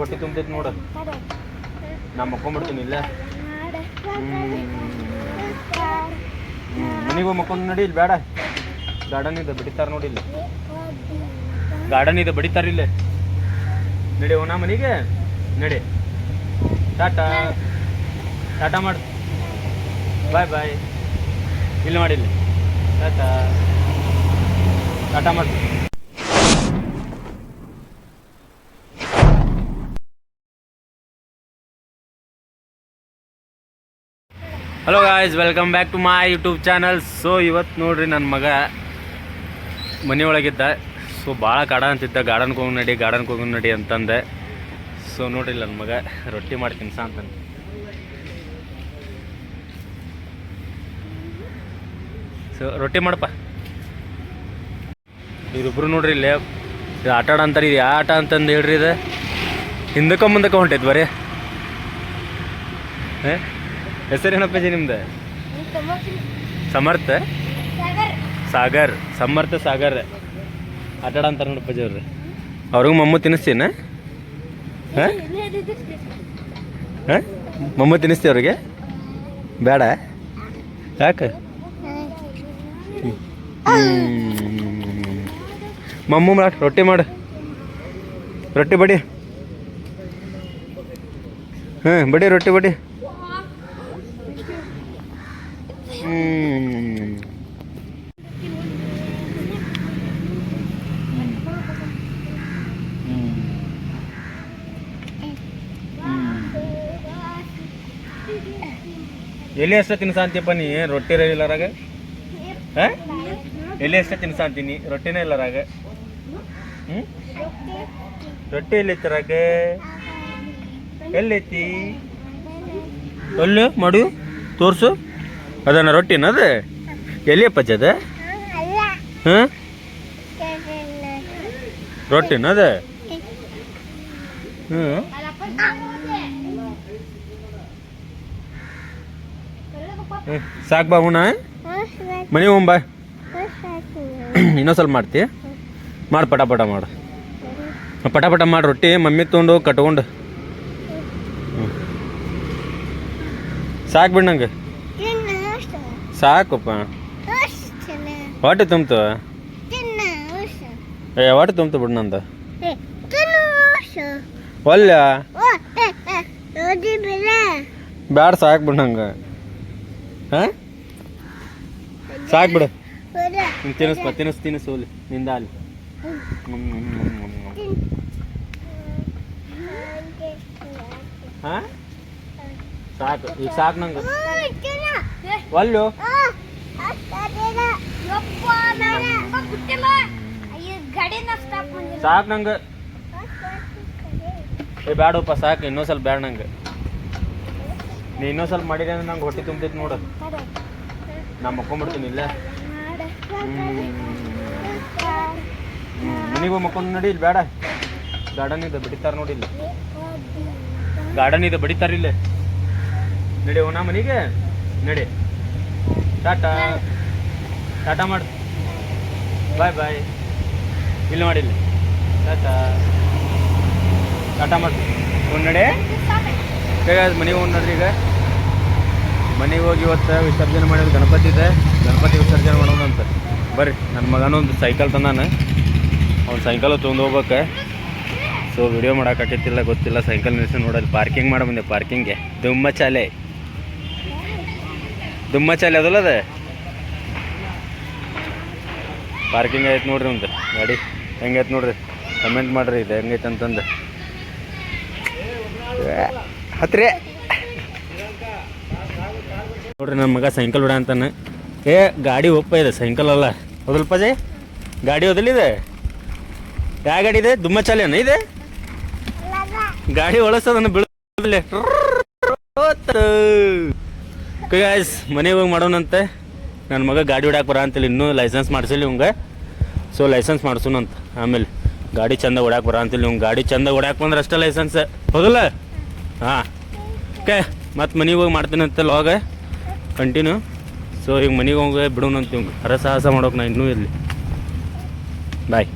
ಹೊಟ್ಟೆ ತುಂಬತೈತಿ ನೋಡು. ನಾ ಮಕ್ಕೊಂಡ್ಬಿಡ್ತೀನಿ ಇಲ್ಲೇ. ಮನೆಗೆ ಹೋಗಿ ಮಕ್ಕೊಂಡು ನಡಿ. ಇಲ್ಲಿ ಬೇಡ, ಗಾರ್ಡನ್ ಇದೆ ಬಡಿತಾರ ನೋಡಿ. ಇಲ್ಲಿ ಗಾರ್ಡನ್ ಇದೆ ಬಡಿತಾರ. ಇಲ್ಲೇ ನಡಿ ಹೋಣ ಮನೆಗೆ. ನಡಿ, ಟಾಟಾ ಟಾಟಾ ಮಾಡು. ಬಾಯ್ ಬಾಯ್. ಇಲ್ಲಿ ಮಾಡಿ, ಇಲ್ಲಿ ಟಾಟಾ ಟಾಟಾ ಮಾಡು. Hello guys, welcome back to my YouTube channel. So ಇವತ್ತು ನೋಡ್ರಿ ನನ್ನ ಮಗ ಮನೆಯೊಳಗಿದ್ದ. ಸೊ ಭಾಳ ಕಾಡ ಅಂತಿದ್ದ, ಗಾರ್ಡನ್ಗೆ ಹೋಗಿ ನಡಿ ಅಂತಂದೆ. ಸೊ ನೋಡ್ರಿ ನನ್ನ ಮಗ ರೊಟ್ಟಿ ಮಾಡ್ತೀನಿ ಸಾಂತಾನೆ. ಸೊ ರೊಟ್ಟಿ ಮಾಡಪ್ಪ. ಇವರಿಬ್ರು ನೋಡ್ರಿ ಇಲ್ಲೇ ಇದು ಆಟ ಆಡ ಅಂತಾರೆ. ಇದು ಯಾವ ಆಟ ಅಂತಂದು ಹೇಳ್ರಿ. ಇದು ಹಿಂದಕ್ಕೆ ಮುಂದಕ್ಕೆ ಹೊಂಟೈತೆ ಬರೀ. ಹೆಸರೇನಪ್ಪಾಜಿ ನಿಮ್ದು? ಸಮರ್ಥ ಸಾಗರ್. ಸಮರ್ಥ ಸಾಗರ್ ಆಟ ಆಡ ಅಂತಾರೆ ನೋಡಪ್ಪಾಜಿ ಅವ್ರಿ. ಅವ್ರಿಗೂ ಮಮ್ಮು ತಿನ್ನಿಸ್ತೀನ? ಹಾಂ ಹಾಂ, ಮಮ್ಮು ತಿನ್ನಿಸ್ತೀವಿ ಅವ್ರಿಗೆ? ಬೇಡ, ಯಾಕೆ? ಮಮ್ಮು ಮಾಡು, ರೊಟ್ಟಿ ಮಾಡು, ರೊಟ್ಟಿ ಬಡಿ. ಹಾಂ ಬಡಿ, ರೊಟ್ಟಿ ಬಡಿ. ಎಲ್ಲಿ ಅಷ್ಟ ತಿನ್ಸಾಂತೀಯಪ್ಪ ನೀ? ರೊಟ್ಟಿ ಇಲ್ಲರಾಗ? ಹಾಂ, ಎಲ್ಲಿ ಅಷ್ಟ ತಿನ್ಸಾಂತೀನಿ? ರೊಟ್ಟಿನೇ ಇಲ್ಲರಾಗ? ಹ್ಞೂ, ರೊಟ್ಟಿ ಎಲ್ಲಿತ್ತರಾಗ? ಎಲ್ಲೈತಿ? ಅಲ್ಲೇ ಮಾಡು, ತೋರಿಸು. ಅದನ್ನ ರೊಟ್ಟಿನ? ಅದು ಎಲ್ಲಿಯಪ್ಪ ಅದ? ಹಾಂ, ರೊಟ್ಟಿನ ಅದ? ಹ್ಞೂ, ಸಾಕು ಬಾ ಉಣ. ಮನೆ ಹೋಗ್ ಬಾ. ಇನ್ನೊಂದು ಸ್ವಲ್ಪ ಮಾಡ್ತಿ? ಮಾಡು, ಪಟ ಮಾಡು, ಪಟ ಮಾಡಿ ರೊಟ್ಟಿ. ಮಮ್ಮಿ ತೊಗೊಂಡು ಕಟ್ಕೊಂಡು. ಸಾಕು ಬಿಡು ನಂಗೆ, ಸಾಕಪ್ಪ. ಹೊಟ್ಟೆ ತುಂಬ್ತು? ಹೊಟ್ಟೆ ತುಂಬ್ತು ಬಿಡು ನಂದು. ಒಲ್ಲ ಬ್ಯಾಡ, ಸಾಕು ಬಿಡು ನಂಗೆ. ಹಾಂ, ಸಾಕು ಬಿಡು. ತಿನ್ನಿಸ್ತೀನಿ ಸೋಲಿ ನಿಂದ ಅಲ್ಲಿ. ಹಾಂ ಸಾಕು, ಈಗ ಸಾಕು ನಂಗೆ. ಒಲ್ಲು ಸಾಕು ನಂಗೆ. ಬ್ಯಾಡಪ್ಪ, ಸಾಕು. ಇನ್ನೊಂದು ಸ್ವಲ್ಪ ಬ್ಯಾಡ ನಂಗೆ. ನೀ ಇನ್ನೊಂದು ಸ್ವಲ್ಪ ಮಾಡಿದೆ ಅಂದ್ರೆ ನಂಗೆ ಹೊಟ್ಟೆ ತುಂಬತೈತಿ ನೋಡು. ನಾ ಮಕ್ಕೊಂಡ್ಬಿಡ್ತೀನಿ ಇಲ್ಲೇ. ಮನೆಗೆ ಹೋಗಿ ಮಕ್ಕೊಂಡು ನಡಿ. ಇಲ್ಲಿ ಬೇಡ, ಗಾರ್ಡನ್ ಇದೆ ಬಡಿತಾರ ನೋಡಿ. ಇಲ್ಲಿ ಗಾರ್ಡನ್ ಇದೆ ಬಡಿತಾರ. ಇಲ್ಲೇ ನಡಿ ಹೋಣ ಮನೆಗೆ. ನಡಿ, ಟಾಟಾ ಟಾಟಾ ಮಾಡು. ಬಾಯ್ ಬಾಯ್. ಇಲ್ಲಿ ಮಾಡಿ, ಇಲ್ಲಿ ಟಾಟಾ ಟಾಟಾ ಮಾಡು. ಒಂದು ನಡೆ ಬೇಗ ಮನೆಗೆ ಹೋಗಿ ನೋಡ್ರಿ. ಈಗ ಮನೆಗೆ ಹೋಗಿ ಇವತ್ತು ವಿಸರ್ಜನೆ ಮಾಡೋದು ಗಣಪತಿ ಇದೆ. ಗಣಪತಿ ವಿಸರ್ಜನೆ ಮಾಡೋದು ಅಂತ ಬರ್ರಿ. ನನ್ನ ಮಗನೂ ಒಂದು ಸೈಕಲ್ ತಂದಾನ. ಅವ್ನು ಸೈಕಲು ತೊಗೊಂಡು ಹೋಗ್ಬೇಕು. ಸೊ ವಿಡಿಯೋ ಮಾಡೋಕ್ಕಾಗತ್ತಿಲ್ಲ, ಗೊತ್ತಿಲ್ಲ. ಸೈಕಲ್ ನಿಲ್ಸಿ ನೋಡಲ್ಲಿ ಪಾರ್ಕಿಂಗ್ ಮಾಡಿ ಬಂದೆ. ಪಾರ್ಕಿಂಗ್ಗೆ ದುಮ್ಮಚಾಲೆ ಅದಲ್ಲ, ಅದ ಪಾರ್ಕಿಂಗ್ ಐತೆ ನೋಡ್ರಿ. ಒಂದು ಗಾಡಿ ಹೆಂಗೈತೆ ನೋಡ್ರಿ, ಕಮೆಂಟ್ ಮಾಡಿರಿ ಇದು ಹೆಂಗೈತೆ ಅಂತಂದು. ಹತ್ರಿ ನೋಡ್ರಿ, ನನ್ನ ಮಗ ಸೈಕಲ್ ಬಿಡ ಅಂತಾನೆ. ಗಾಡಿ ಒಪ್ಪ ಇದೆ, ಸೈಕಲ್ ಅಲ್ಲ. ಹೌದಲ್ಪ ಜೈ? ಗಾಡಿ ಹೋದಲ್ಲಿದೆ? ಯಾವ ಗಾಡಿ ಇದೆ? ದುಮ್ಮಚಾಲೆನ ಇದೆ ಗಾಡಿ? ಒಳಸದನ್ನು ಬೀಳಲಿ. ಗಾಯ್ಸ್, ಮನೆಗೆ ಹೋಗಿ ಮಾಡೋಣಂತೆ. ನನ್ನ ಮಗ ಗಾಡಿ ಹೊಡ್ಯಾಕೆ ಬರ ಅಂತೇಳಿ ಇನ್ನೂ ಲೈಸೆನ್ಸ್ ಮಾಡಿಸಿಲ್ಲ ಇವಂಗೆ. So licence ಮಾಡಿಸೋಣಂತ. ಆಮೇಲೆ ಗಾಡಿ ಚಂದ ಹೊಡ್ಯಾಕೆ ಬರ ಅಂತೇಳಿ ಇವ್ನು. ಗಾಡಿ ಚಂದ ಹೊಡ್ಯಾಕೆ ಬಂದ್ರೆ ಅಷ್ಟೇ ಲೈಸೆನ್ಸ್, ಹೌದಲ್ಲ? ಹಾಂ, ಓಕೆ. ಮತ್ತು ಮನೆಗೆ ಹೋಗಿ ಮಾಡ್ತೀನಿ ಅಂತ ಲಾಗ ಕಂಟಿನ್ಯೂ. ಸೊ ಈಗ ಮನೆಗೆ ಹೋಗಿ ಬಿಡೋಣಂತ ಇವಂಗೆ. ಹರಸಾಹಸ ಮಾಡೋಕೆ ನಾ ಇನ್ನೂ ಇಲ್ಲಿ. ಬಾಯ್.